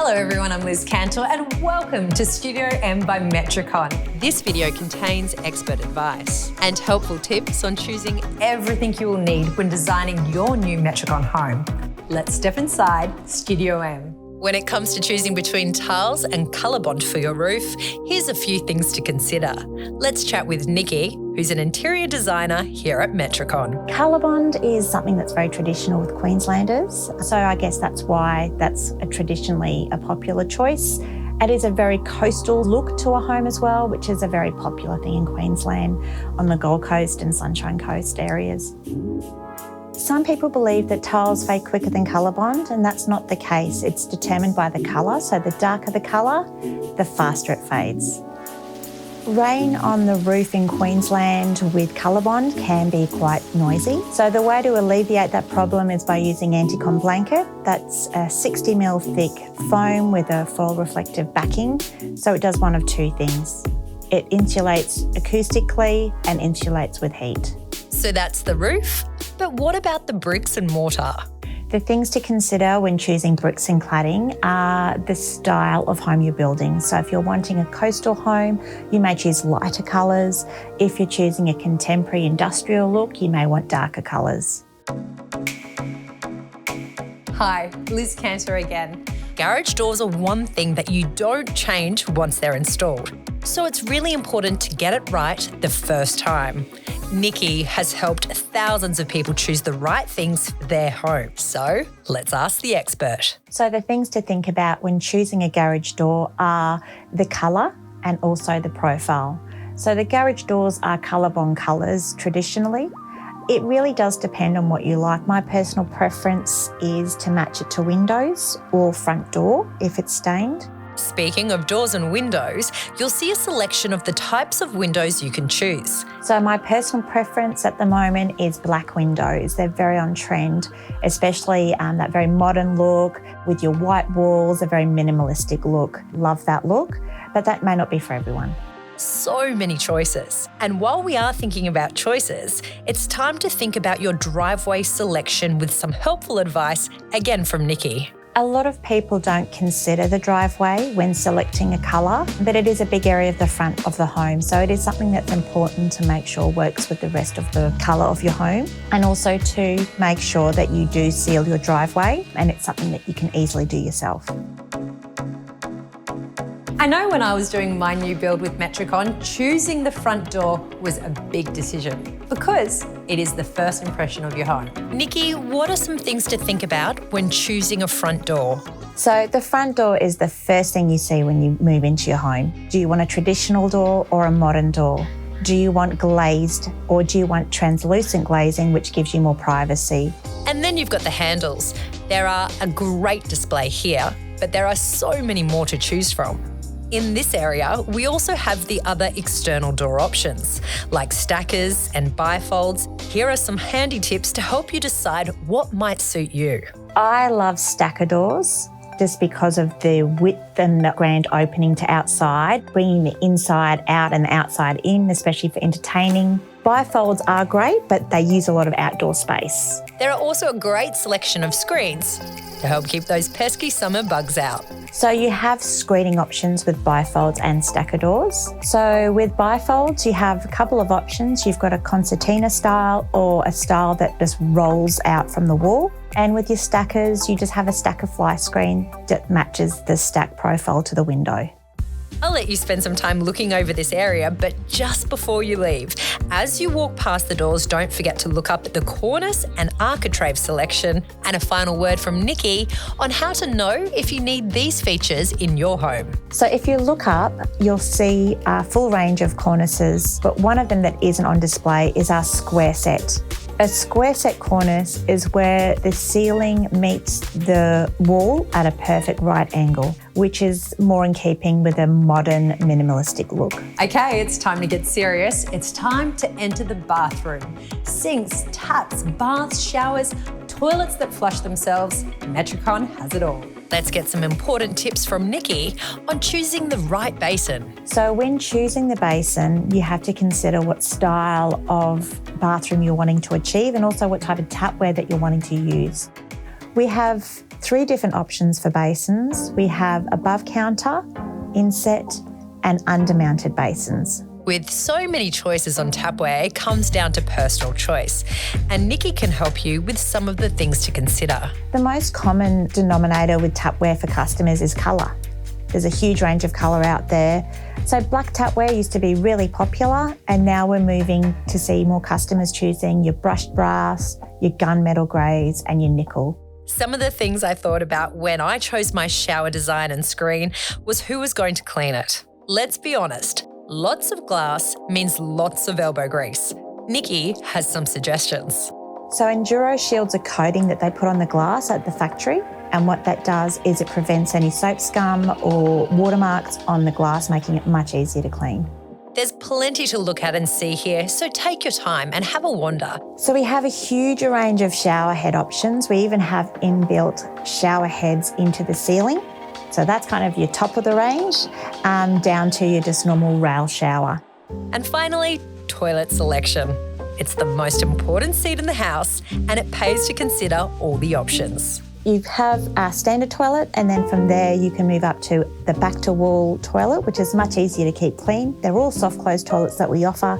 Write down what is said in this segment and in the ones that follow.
Hello everyone, I'm Liz Cantor and welcome to Studio M by Metricon. This video contains expert advice and helpful tips on choosing Everything you will need when designing your new Metricon home. Let's step inside Studio M. When it comes to choosing between tiles and ColourBond for your roof, here's a few things to consider. Let's chat with Nikki, who's an interior designer here at Metricon. ColourBond is something that's very traditional with Queenslanders, so I guess that's why that's traditionally a popular choice. It is a very coastal look to a home as well, which is a very popular thing in Queensland on the Gold Coast and Sunshine Coast areas. Some people believe that tiles fade quicker than ColourBond, and that's not the case. It's determined by the colour, so the darker the colour, the faster it fades. Rain on the roof in Queensland with ColourBond can be quite noisy. So the way to alleviate that problem is by using Anticon blanket. That's a 60mm thick foam with a foil reflective backing. So it does one of two things. It insulates acoustically and insulates with heat. So that's the roof, but what about the bricks and mortar? The things to consider when choosing bricks and cladding are the style of home you're building. So if you're wanting a coastal home, you may choose lighter colours. If you're choosing a contemporary industrial look, you may want darker colours. Hi, Liz Cantor again. Garage doors are one thing that you don't change once they're installed. So it's really important to get it right the first time. Nikki has helped thousands of people choose the right things for their home. So let's ask the expert. So the things to think about when choosing a garage door are the colour and also the profile. So the garage doors are ColourBond colours traditionally. It really does depend on what you like. My personal preference is to match it to windows or front door if it's stained. Speaking of doors and windows, you'll see a selection of the types of windows you can choose. So my personal preference at the moment is black windows. They're very on trend, especially that very modern look with your white walls, a very minimalistic look. Love that look, but that may not be for everyone. So many choices. And while we are thinking about choices, it's time to think about your driveway selection with some helpful advice, again from Nikki. A lot of people don't consider the driveway when selecting a colour, but it is a big area of the front of the home. So it is something that's important to make sure works with the rest of the colour of your home. And also to make sure that you do seal your driveway and it's something that you can easily do yourself. I know when I was doing my new build with Metricon, choosing the front door was a big decision because it is the first impression of your home. Nikki, what are some things to think about when choosing a front door? So the front door is the first thing you see when you move into your home. Do you want a traditional door or a modern door? Do you want glazed or do you want translucent glazing, which gives you more privacy? And then you've got the handles. There are a great display here, but there are so many more to choose from. In this area, we also have the other external door options, like stackers and bifolds. Here are some handy tips to help you decide what might suit you. I love stacker doors just because of the width and the grand opening to outside, bringing the inside out and the outside in, especially for entertaining. Bifolds are great, but they use a lot of outdoor space. There are also a great selection of screens to help keep those pesky summer bugs out. So you have screening options with bifolds and stacker doors. So with bifolds, you have a couple of options. You've got a concertina style or a style that just rolls out from the wall. And with your stackers, you just have a stacker fly screen that matches the stack profile to the window. I'll let you spend some time looking over this area, but just before you leave, as you walk past the doors, don't forget to look up at the cornice and architrave selection, and a final word from Nikki on how to know if you need these features in your home. So if you look up, you'll see a full range of cornices, but one of them that isn't on display is our square set. A square set cornice is where the ceiling meets the wall at a perfect right angle, which is more in keeping with a modern minimalistic look. Okay, it's time to get serious. It's time to enter the bathroom. Sinks, taps, baths, showers, toilets that flush themselves, Metricon has it all. Let's get some important tips from Nikki on choosing the right basin. So when choosing the basin, you have to consider what style of bathroom you're wanting to achieve and also what type of tapware that you're wanting to use. We have 3 different options for basins. We have above counter, inset, and under-mounted basins. With so many choices on tapware, it comes down to personal choice. And Nikki can help you with some of the things to consider. The most common denominator with tapware for customers is colour. There's a huge range of colour out there. So black tapware used to be really popular, and now we're moving to see more customers choosing your brushed brass, your gunmetal greys, and your nickel. Some of the things I thought about when I chose my shower design and screen was who was going to clean it. Let's be honest, lots of glass means lots of elbow grease. Nikki has some suggestions. So Enduro Shield's a coating that they put on the glass at the factory, and what that does is it prevents any soap scum or watermarks on the glass, making it much easier to clean. There's plenty to look at and see here, so take your time and have a wander. So we have a huge range of shower head options. We even have inbuilt shower heads into the ceiling. So that's kind of your top of the range, down to your just normal rail shower. And finally, toilet selection. It's the most important seat in the house, and it pays to consider all the options. You have a standard toilet, and then from there you can move up to the back-to-wall toilet, which is much easier to keep clean. They're all soft-close toilets that we offer.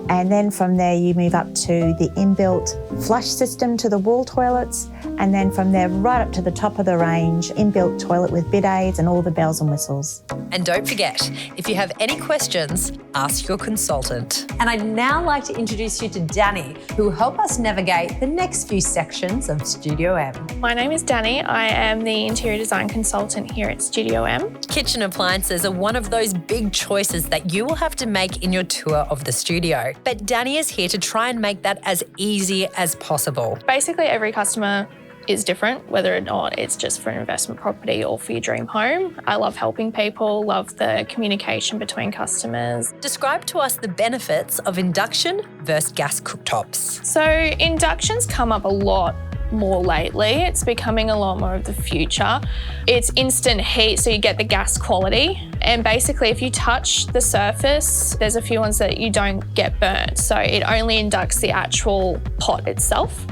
And then from there you move up to the inbuilt flush system to the wall toilets. And then from there right up to the top of the range, inbuilt toilet with bidets and all the bells and whistles. And don't forget, if you have any questions, ask your consultant. And I'd now like to introduce you to Danny, who will help us navigate the next few sections of Studio M. My name is Danny. I am the interior design consultant here at Studio M. Kitchen appliances are one of those big choices that you will have to make in your tour of the studio. But Danny is here to try and make that as easy as possible. Basically, every customer is different, whether or not it's just for an investment property or for your dream home. I love helping people, love the communication between customers. Describe to us the benefits of induction versus gas cooktops. So inductions come up a lot more lately. It's becoming a lot more of the future. It's instant heat, so you get the gas quality. And basically, if you touch the surface, there's a few ones that you don't get burnt. So it only inducts the actual pot itself.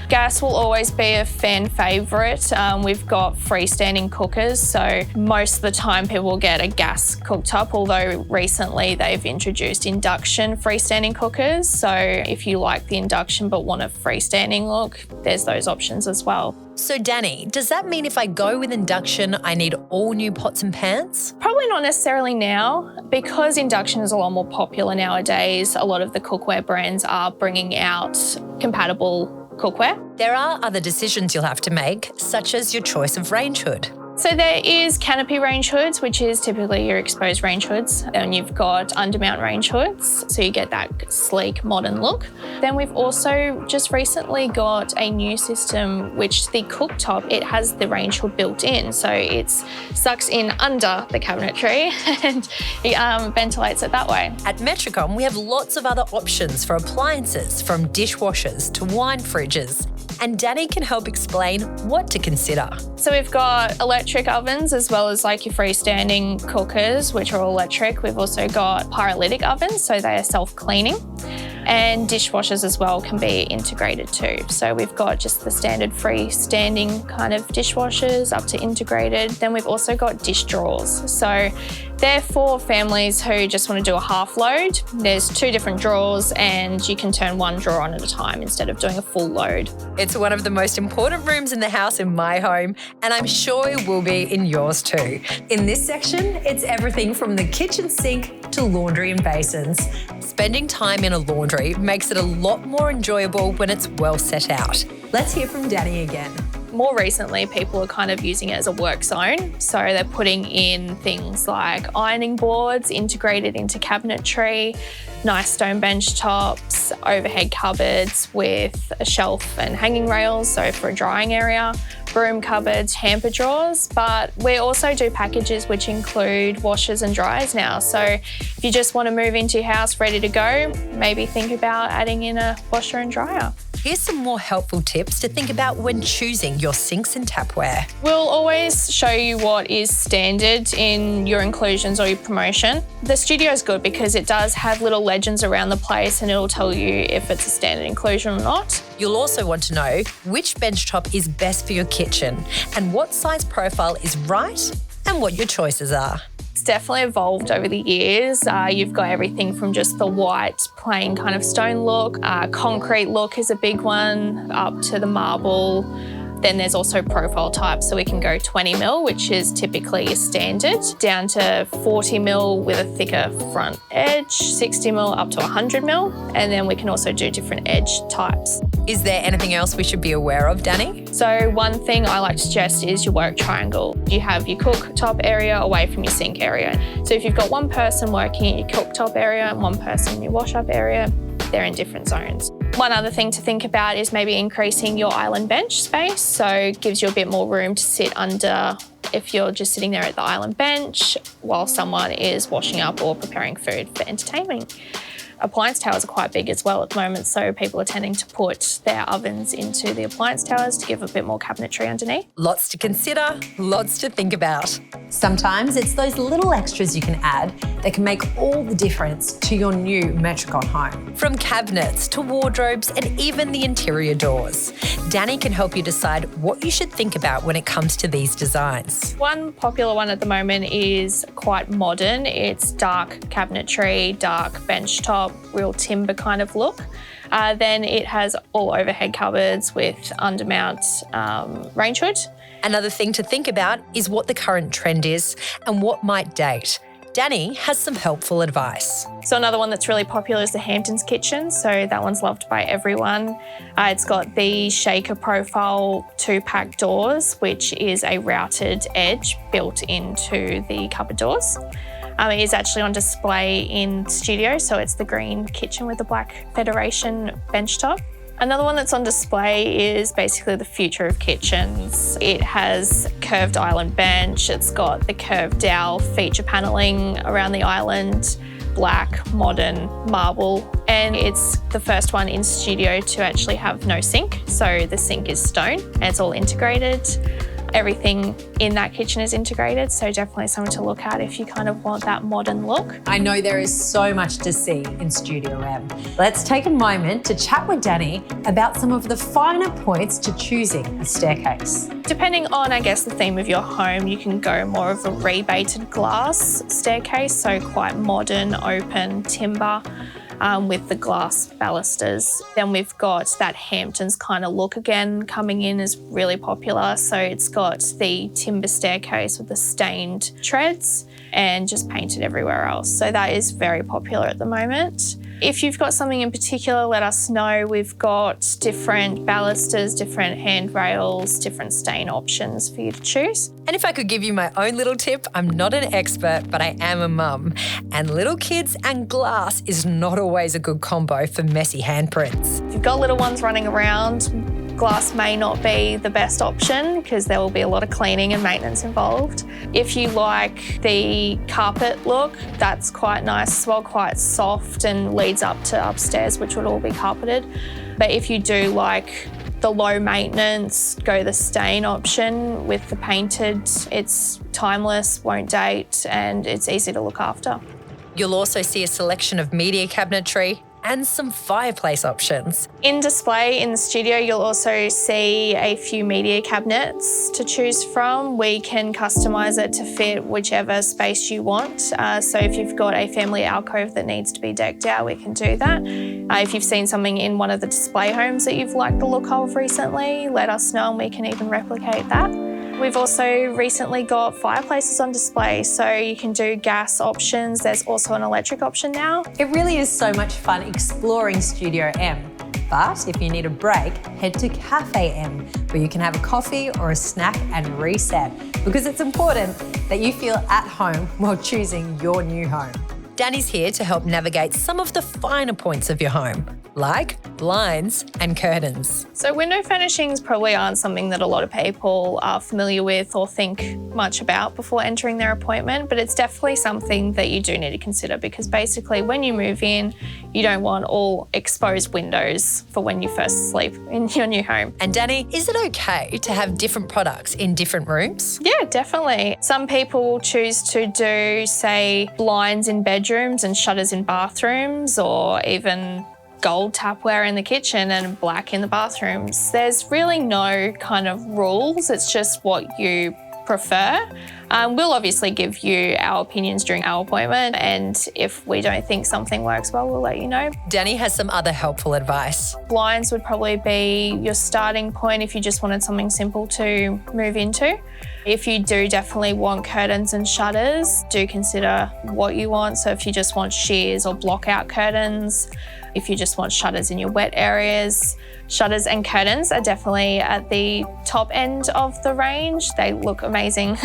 Gas will always be a fan favourite. We've got freestanding cookers, so most of the time people will get a gas cooktop, although recently they've introduced induction freestanding cookers. So if you like the induction but want a freestanding look, there's those options as well. So Danny, does that mean if I go with induction, I need all new pots and pans? Probably not necessarily now. Because induction is a lot more popular nowadays, a lot of the cookware brands are bringing out compatible cookware. There are other decisions you'll have to make, such as your choice of range hood. So there is canopy range hoods, which is typically your exposed range hoods, and you've got undermount range hoods, so you get that sleek, modern look. Then we've also just recently got a new system, which the cooktop, it has the range hood built in, so it sucks in under the cabinetry and it ventilates it that way. At Metricon, we have lots of other options for appliances, from dishwashers to wine fridges, and Danny can help explain what to consider. So we've got electric ovens as well as like your freestanding cookers, which are all electric. We've also got pyrolytic ovens, so they are self-cleaning. And dishwashers as well can be integrated too. So we've got just the standard freestanding kind of dishwashers up to integrated. Then we've also got dish drawers. So they're for families who just want to do a half load. There's 2 different drawers and you can turn one drawer on at a time instead of doing a full load. It's one of the most important rooms in the house in my home, and I'm sure it will be in yours too. In this section, it's everything from the kitchen sink to laundry and basins. Spending time in a laundry makes it a lot more enjoyable when it's well set out. Let's hear from Danny again. More recently, people are kind of using it as a work zone. So they're putting in things like ironing boards integrated into cabinetry, nice stone bench tops, overhead cupboards with a shelf and hanging rails, so for a drying area, broom cupboards, hamper drawers. But we also do packages which include washers and dryers now. So if you just want to move into your house ready to go, maybe think about adding in a washer and dryer. here's some more helpful tips to think about when choosing your sinks and tapware. We'll always show you what is standard in your inclusions or your promotion. The studio is good because it does have little legends around the place and it'll tell you if it's a standard inclusion or not. You'll also want to know which benchtop is best for your kitchen and what size profile is right and what your choices are. It's definitely evolved over the years. You've got everything from just the white, plain kind of stone look. Concrete look is a big one, up to the marble. Then there's also profile type, so we can go 20 mil, which is typically a standard, down to 40 mil with a thicker front edge, 60 mil up to 100 mil, and then we can also do different edge types. Is there anything else we should be aware of, Danny? So one thing I like to suggest is your work triangle. You have your cooktop area away from your sink area. So if you've got one person working in your cooktop area and one person in your wash-up area, they're in different zones. One other thing to think about is maybe increasing your island bench space, so it gives you a bit more room to sit under if you're just sitting there at the island bench while someone is washing up or preparing food for entertainment. Appliance towers are quite big as well at the moment, so people are tending to put their ovens into the appliance towers to give a bit more cabinetry underneath. Lots to consider, lots to think about. Sometimes it's those little extras you can add that can make all the difference to your new Metricon home. From cabinets to wardrobes and even the interior doors, Danny can help you decide what you should think about when it comes to these designs. One popular one at the moment is quite modern. It's dark cabinetry, dark benchtop, real timber kind of look. Then it has all overhead cupboards with undermount range hood. Another thing to think about is what the current trend is and what might date. Danny has some helpful advice. So another one that's really popular is the Hamptons kitchen. So that one's loved by everyone. It's got the shaker profile 2-pack doors, which is a routed edge built into the cupboard doors. It is actually on display in studio, so it's the green kitchen with the black Federation benchtop. Another one that's on display is basically the future of kitchens. It has curved island bench, it's got the curved dowel feature panelling around the island, black, modern marble, and it's the first one in studio to actually have no sink. So the sink is stone and it's all integrated. Everything in that kitchen is integrated, so definitely something to look at if you kind of want that modern look. I know there is so much to see in Studio M. Let's take a moment to chat with Danny about some of the finer points to choosing a staircase. Depending on, I guess, the theme of your home, you can go more of a rebated glass staircase, so quite modern, open, timber. With the glass balusters. Then we've got that Hamptons kind of look again coming in is really popular. So it's got the timber staircase with the stained treads and just painted everywhere else. So that is very popular at the moment. If you've got something in particular, let us know. We've got different balusters, different handrails, different stain options for you to choose. And if I could give you my own little tip, I'm not an expert, but I am a mum. And little kids and glass is not always a good combo for messy handprints. If you've got little ones running around, glass may not be the best option because there will be a lot of cleaning and maintenance involved. If you like the carpet look, that's quite nice as well, quite soft and leads up to upstairs, which would all be carpeted. But if you do like the low maintenance, go the stain option with the painted. It's timeless, won't date, and it's easy to look after. You'll also see a selection of media cabinetry and some fireplace options. In display in the studio, you'll also see a few media cabinets to choose from. We can customise it to fit whichever space you want. So if you've got a family alcove that needs to be decked out, we can do that. If you've seen something in one of the display homes that you've liked the look of recently, let us know and we can even replicate that. We've also recently got fireplaces on display, so you can do gas options. There's also an electric option now. It really is so much fun exploring Studio M. But if you need a break, head to Cafe M, where you can have a coffee or a snack and reset, because it's important that you feel at home while choosing your new home. Danny's here to help navigate some of the finer points of your home. like blinds and curtains. So window furnishings probably aren't something that a lot of people are familiar with or think much about before entering their appointment, but it's definitely something that you do need to consider, because basically when you move in, you don't want all exposed windows for when you first sleep in your new home. And Danny, is it okay to have different products in different rooms? Yeah, definitely. Some people choose to do, say, blinds in bedrooms and shutters in bathrooms, or even gold tapware in the kitchen and black in the bathrooms. There's really no kind of rules. It's just what you prefer. We'll obviously give you our opinions during our appointment, and if we don't think something works well, we'll let you know. Danny has some other helpful advice. Blinds would probably be your starting point if you just wanted something simple to move into. If you do definitely want curtains and shutters, do consider what you want. So if you just want sheers or block out curtains, if you just want shutters in your wet areas, shutters and curtains are definitely at the top end of the range. They look amazing.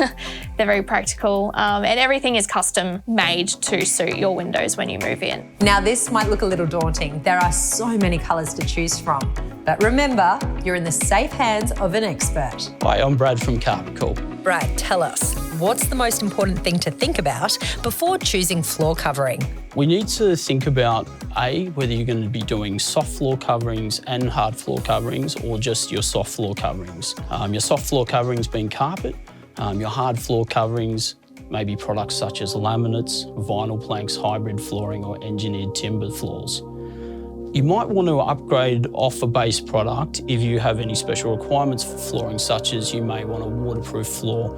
They're very practical, and everything is custom made to suit your windows when you move in. Now, this might look a little daunting. There are so many colours to choose from. But remember, you're in the safe hands of an expert. Hi, I'm Brad from Carpet Call. Brad, tell us, what's the most important thing to think about before choosing floor covering? We need to think about whether you're going to be doing soft floor coverings and hard floor coverings, or just your soft floor coverings. Your soft floor coverings being carpet, your hard floor coverings maybe products such as laminates, vinyl planks, hybrid flooring, or engineered timber floors. You might want to upgrade off a base product if you have any special requirements for flooring, such as you may want a waterproof floor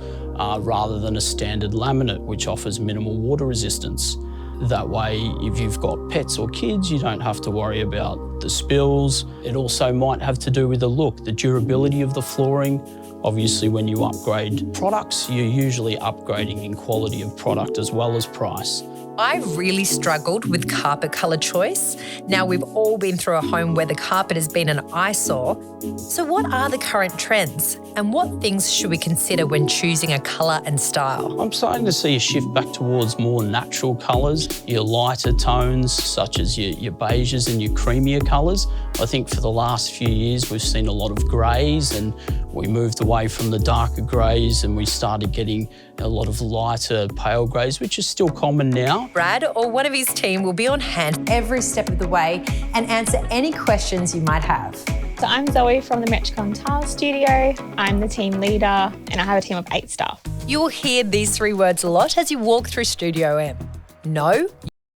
rather than a standard laminate, which offers minimal water resistance. That way, if you've got pets or kids, you don't have to worry about the spills. It also might have to do with the look, the durability of the flooring. Obviously, when you upgrade products, you're usually upgrading in quality of product as well as price. I really struggled with carpet colour choice. Now, we've all been through a home where the carpet has been an eyesore. So what are the current trends, and what things should we consider when choosing a colour and style? I'm starting to see a shift back towards more natural colours, your lighter tones such as your beiges and your creamier colours. I think for the last few years we've seen a lot of greys, and we moved away from the darker greys and we started getting a lot of lighter pale greys, which is still common now. Brad or one of his team will be on hand Every step of the way and answer any questions you might have. So I'm Zoe from the Metricon Tile Studio. I'm the team leader and I have a team of 8 staff. You'll hear these 3 words a lot as you walk through Studio M. Know